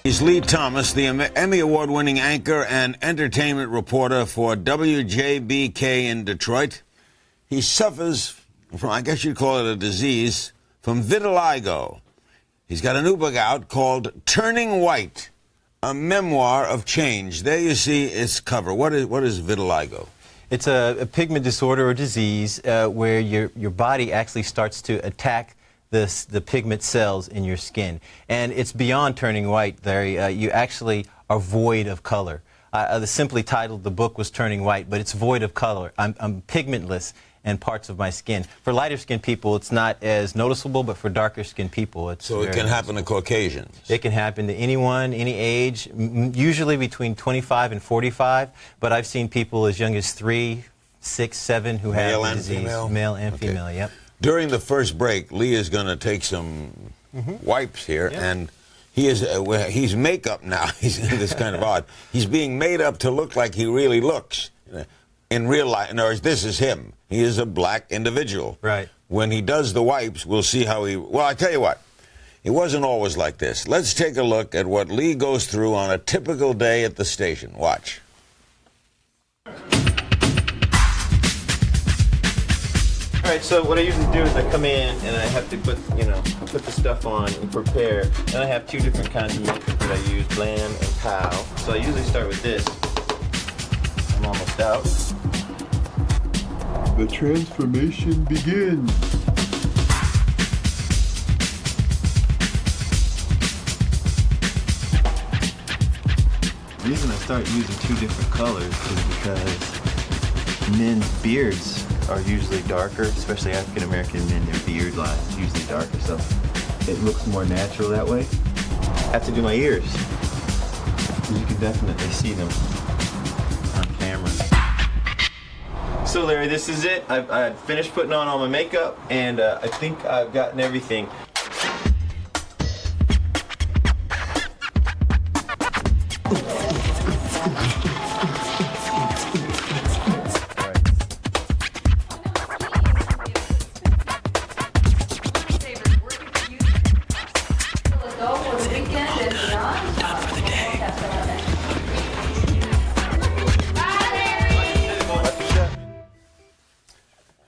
He's Lee Thomas, the Emmy Award-winning anchor and entertainment reporter for WJBK in Detroit. He suffers from, I guess you'd call it a disease, from vitiligo. He's got a new book out called Turning White, a memoir of change. There you see its cover. What is vitiligo? It's a pigment disorder or disease where your body actually starts to attack the pigment cells in your skin. And it's beyond turning white, Larry. You actually are void of color. Simply titled, the book was Turning White, but it's void of color. I'm pigmentless in parts of my skin. For lighter skinned people, it's not as noticeable, but for darker skinned people, it's So it can happen to Caucasians? It can happen to anyone, any age, usually between 25 and 45, but I've seen people as young as 3, 6, 7 who have the disease. Female? Male and female, yep. During the first break, Lee is going to take some wipes here, and he's makeup now. He's this kind of odd. He's being made up to look like he really looks in real life. In other words, this is him. He is a black individual. Right. When he does the wipes, we'll see how he... Well, I tell you what, it wasn't always like this. Let's take a look at what Lee goes through on a typical day at the station. Watch. All right, so what I usually do is I come in and I have to put, put the stuff on and prepare. And I have 2 different kinds of makeup that I use, glam and pow. So I usually start with this. I'm almost out. The transformation begins. The reason I start using 2 different colors is because men's beards are usually darker, especially African American men. Their beard line is usually darker, so it looks more natural that way. I have to do my ears. You can definitely see them on camera. So Larry, this is it. I've finished putting on all my makeup, and I think I've gotten everything.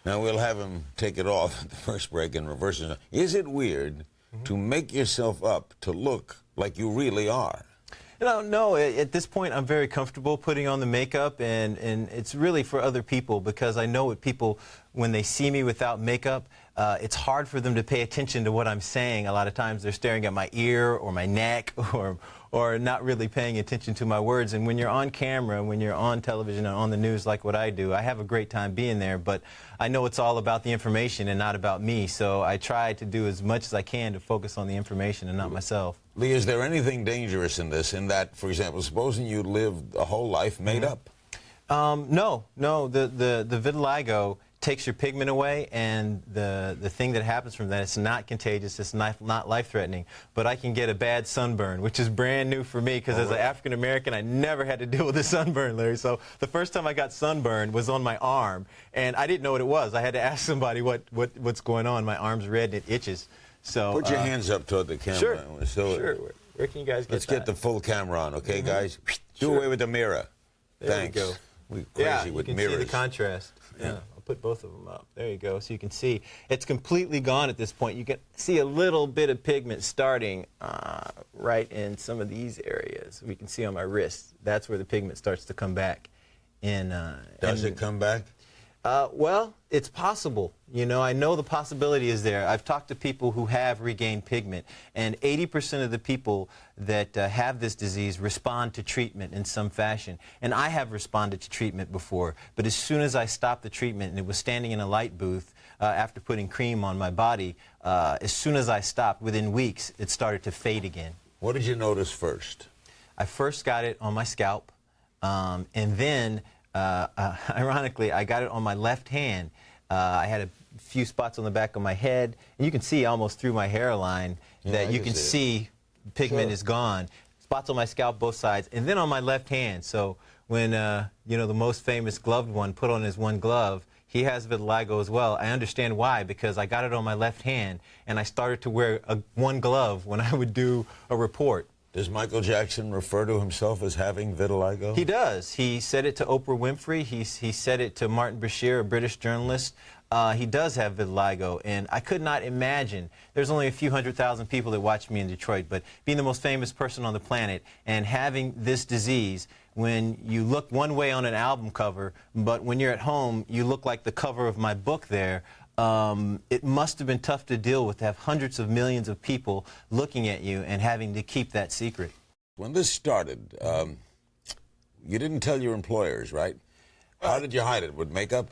Now, we'll have him take it off at the first break and reverse it. Is it weird to make yourself up to look like you really are? No, at this point I'm very comfortable putting on the makeup, and it's really for other people, because I know what people, when they see me without makeup, it's hard for them to pay attention to what I'm saying. A lot of times they're staring at my ear or my neck or not really paying attention to my words. And when you're on camera, when you're on television and on the news like what I do, I have a great time being there, but I know it's all about the information and not about me, so I try to do as much as I can to focus on the information and not myself. Lee, is there anything dangerous in this, in that, for example, supposing you lived a whole life made up? No. The vitiligo takes your pigment away, and the thing that happens from that, it's not contagious, it's not life-threatening, but I can get a bad sunburn, which is brand new for me, because as an African American, I never had to deal with a sunburn, Larry. So the first time I got sunburned was on my arm, and I didn't know what it was. I had to ask somebody what's going on. My arm's red and it itches. So put your hands up toward the camera. Sure. So sure. Where can you guys get Let's that? get the full camera on, okay, guys? Do away with the mirror. There Thanks. we go. We're crazy with you can mirrors. see the contrast. Yeah. I'll put both of them up. There you go. So you can see it's completely gone at this point. You can see a little bit of pigment starting right in some of these areas. We can see on my wrist. That's where the pigment starts to come back. Does it come back? Well, it's possible. I know the possibility is there. I've talked to people who have regained pigment, and 80% of the people that have this disease respond to treatment in some fashion. And I have responded to treatment before, but as soon as I stopped the treatment, and it was standing in a light booth after putting cream on my body, as soon as I stopped, within weeks, it started to fade again. What did you notice first? I first got it on my scalp, and then ironically, I got it on my left hand. I had a few spots on the back of my head, and you can see almost through my hairline that you can see pigment is gone. Spots on my scalp, both sides, and then on my left hand. So when, the most famous gloved one put on his one glove, he has vitiligo as well. I understand why, because I got it on my left hand, and I started to wear one glove when I would do a report. Does Michael Jackson refer to himself as having vitiligo? He does. He said it to Oprah Winfrey. He said it to Martin Bashir, a British journalist. He does have vitiligo, and I could not imagine. There's only a few 100,000 people that watch me in Detroit, but being the most famous person on the planet and having this disease, when you look one way on an album cover, but when you're at home, you look like the cover of my book there. It must have been tough to deal with, to have hundreds of millions of people looking at you and having to keep that secret. When this started, you didn't tell your employers, right? How did you hide it? With makeup?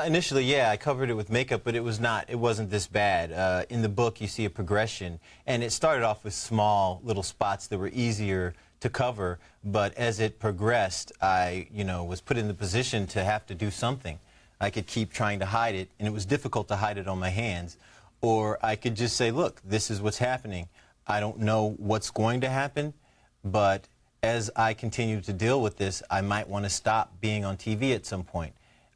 Initially, yeah, I covered it with makeup, but it wasn't this bad. In the book, you see a progression, and it started off with small little spots that were easier to cover, but as it progressed, I, was put in the position to have to do something. I could keep trying to hide it, and it was difficult to hide it on my hands, or I could just say, look, this is what's happening. I don't know what's going to happen, but as I continue to deal with this, I might want to stop being on TV at some point.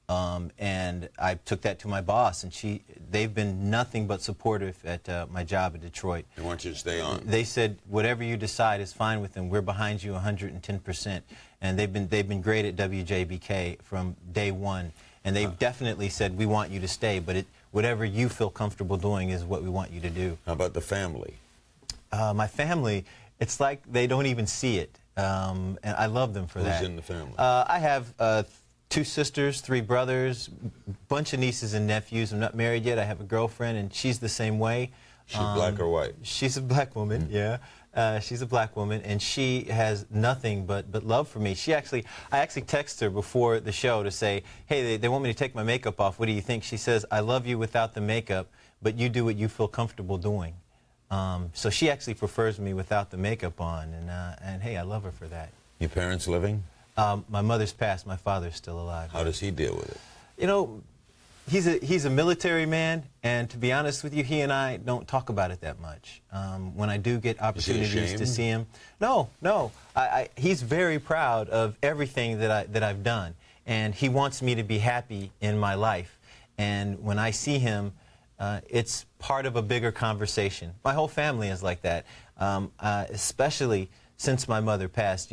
And I took that to my boss, and they've been nothing but supportive at my job in Detroit. They want you to stay on. They said, whatever you decide is fine with them. We're behind you 110%. And they've been great at WJBK from day one. And they've definitely said, we want you to stay, but whatever you feel comfortable doing is what we want you to do. How about the family? My family, it's like they don't even see it. And I love them for that. Who's in the family? I have 2 sisters, 3 brothers, bunch of nieces and nephews. I'm not married yet. I have a girlfriend, and she's the same way. She's black or white? She's a black woman, yeah. She's a black woman, and she has nothing but love for me. I actually text her before the show to say, hey, they want me to take my makeup off. What do you think? She says, I love you without the makeup, but you do what you feel comfortable doing. So she actually prefers me without the makeup on, and hey, I love her for that. Your parents living? My mother's passed. My father's still alive. How does he deal with it? He's a military man, and to be honest with you, he and I don't talk about it that much. When I do get opportunities to see him, no. He's very proud of everything that I've done, and he wants me to be happy in my life. And when I see him, it's part of a bigger conversation. My whole family is like that, especially since my mother passed.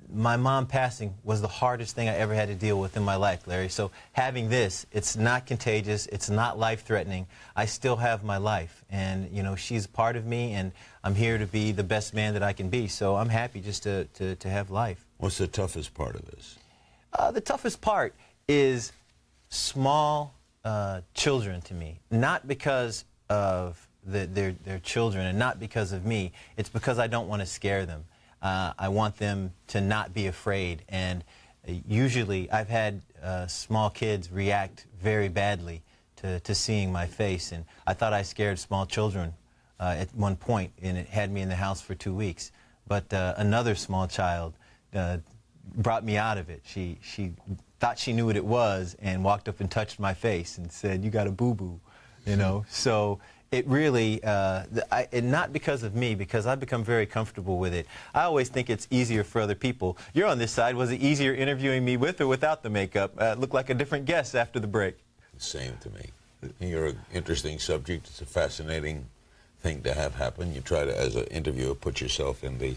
My mom passing was the hardest thing I ever had to deal with in my life, Larry. So having this, it's not contagious, it's not life-threatening. I still have my life, and she's part of me, and I'm here to be the best man that I can be. So I'm happy just to have life. What's the toughest part of this? The toughest part is small children to me, not because of their children and not because of me. It's because I don't want to scare them. I want them to not be afraid, and usually I've had small kids react very badly to seeing my face, and I thought I scared small children at one point, and it had me in the house for 2 weeks. But another small child brought me out of it. She thought she knew what it was and walked up and touched my face and said, "You got a boo-boo," So it really, and not because of me, because I've become very comfortable with it. I always think it's easier for other people. You're on this side. Was it easier interviewing me with or without the makeup? Looked like a different guest after the break. Same to me. You're an interesting subject. It's a fascinating thing to have happen. You try to, as an interviewer, put yourself in the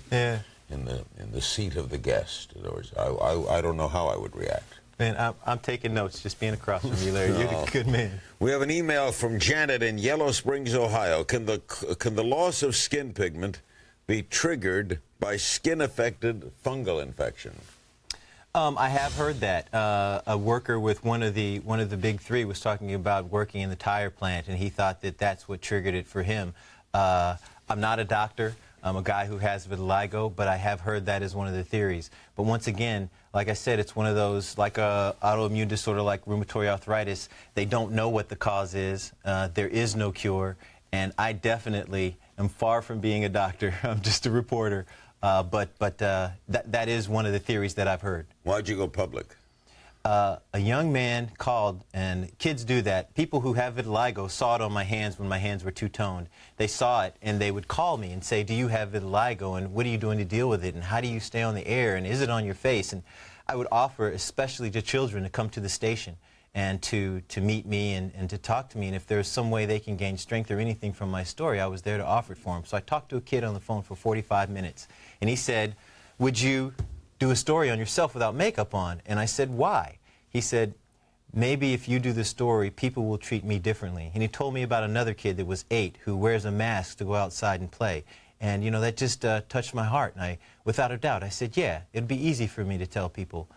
in the seat of the guest. In other words, I don't know how I would react. Man, I'm taking notes just being across from you, Larry. You're a good man. We have an email from Janet in Yellow Springs, Ohio. Can the loss of skin pigment be triggered by skin-affected fungal infection? I have heard that. A worker with one of the big 3 was talking about working in the tire plant, and he thought that that's what triggered it for him. I'm not a doctor. I'm a guy who has vitiligo, but I have heard that as one of the theories. But once again, like I said, it's one of those, like a autoimmune disorder like rheumatoid arthritis. They don't know what the cause is. There is no cure. And I definitely am far from being a doctor. I'm just a reporter. But that is one of the theories that I've heard. Why'd you go public? A young man called, and kids do that. People who have vitiligo saw it on my hands when my hands were two-toned. They saw it, and they would call me and say, do you have vitiligo, and what are you doing to deal with it, and how do you stay on the air, and is it on your face? And I would offer, especially to children, to come to the station and to meet me and to talk to me. And if there's some way they can gain strength or anything from my story, I was there to offer it for them. So I talked to a kid on the phone for 45 minutes, and he said, "Would you do a story on yourself without makeup on?" And I said, "Why?" He said, "Maybe if you do the story, people will treat me differently." And he told me about another kid that was 8 who wears a mask to go outside and play. And, you know, that just touched my heart. And without a doubt, I said, yeah, it'd be easy for me to tell people,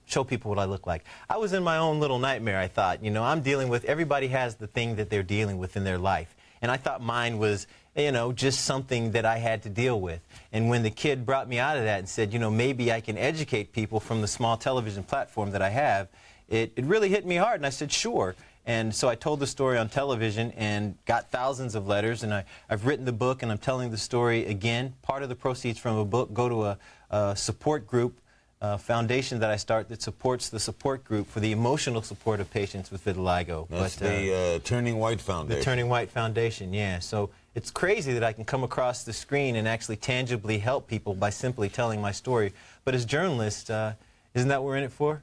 show people what I look like. I was in my own little nightmare, I thought. You know, I'm dealing with, everybody has the thing that they're dealing with in their life. And I thought mine was, you know, just something that I had to deal with. And when the kid brought me out of that and said, you know, maybe I can educate people from the small television platform that I have, it really hit me hard. And I said, sure. And so I told the story on television and got thousands of letters, and I've written the book, and I'm telling the story again. Part of the proceeds from a book go to a support group, foundation that I start that supports the support group for the emotional support of patients with vitiligo. That's the Turning White Foundation. The Turning White Foundation, yeah. So it's crazy that I can come across the screen and actually tangibly help people by simply telling my story. But as journalists, isn't that what we're in it for?